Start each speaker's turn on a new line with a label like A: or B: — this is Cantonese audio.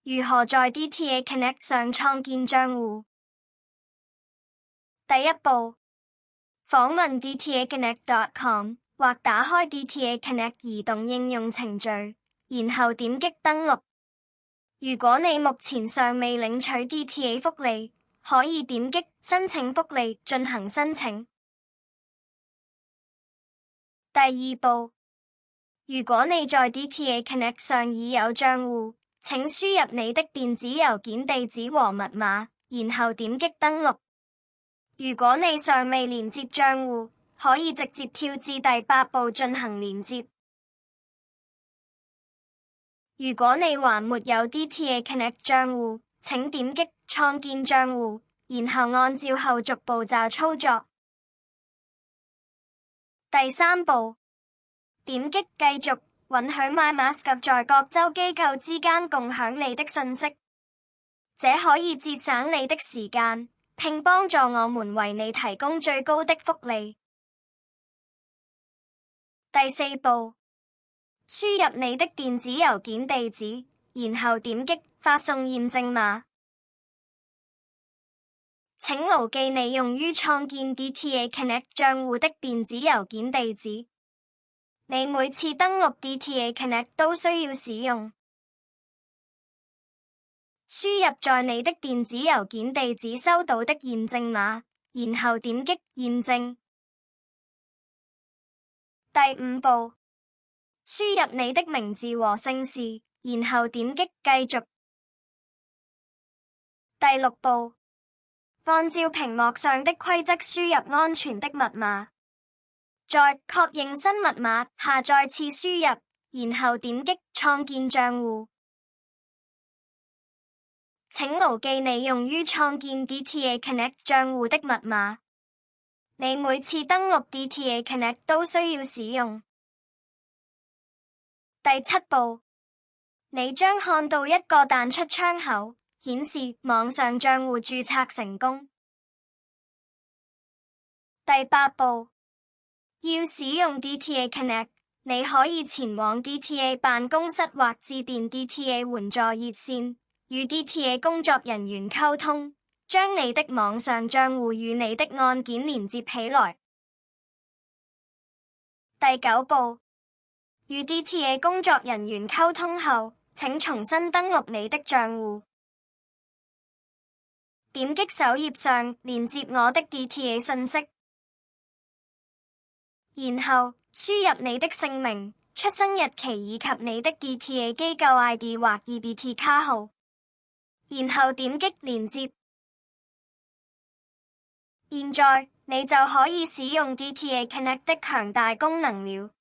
A: 如何在 DTA Connect 上創建賬戶？第一步，訪問 dtaconnect.com 或打開 DTA Connect 移動應用程序，然後點擊登錄。如果你目前尚未領取 DTA 福利，可以點擊申請福利進行申請。第二步，如果你在 DTA Connect 上已有賬戶，請輸入你的電子郵件地址和密碼，然後點擊登錄。如果你尚未連接賬戶，可以直接跳至第8步進行連接。如果你還沒有 DTA Connect 賬戶，請點擊創建賬戶，然後按照後續步驟操作。第三步，點擊繼續。允許 MyMask 在各州機構之間共享你的信息，這可以節省你的時間，並幫助我們為你提供最高的福利。第四步，輸入你的電子郵件地址，然後點擊發送驗證碼。請牢記你用於創建 DTA Connect 賬戶的電子郵件地址。你每次登錄 DTA Connect 都需要使用。輸入在你的電子郵件地址收到的驗證碼，然後點擊驗證。第五步，輸入你的名字和姓氏，然後點擊繼續。第六步，按照屏幕上的規則輸入安全的密碼。在確認新密碼下再次輸入，然後點擊創建賬戶。請牢記你用於創建 DTA Connect 賬戶的密碼。你每次登錄 DTA Connect 都需要使用。第七步，你將看到一個彈出窗口，顯示網上賬戶註冊成功。第八步，要使用 DTA Connect， 你可以前往 DTA 辦公室或致電 DTA 援助熱線，與 DTA 工作人員溝通，將你的網上賬戶與你的案件連接起來。第九步，與 DTA 工作人員溝通後，請重新登錄你的賬戶。點擊首頁上連接我的 DTA 信息。然後輸入你的姓名、出生日期以及你的 DTA 機構 ID 或 EBT 卡號，然後點擊連接。現在你就可以使用 DTA Connect 的強大功能了。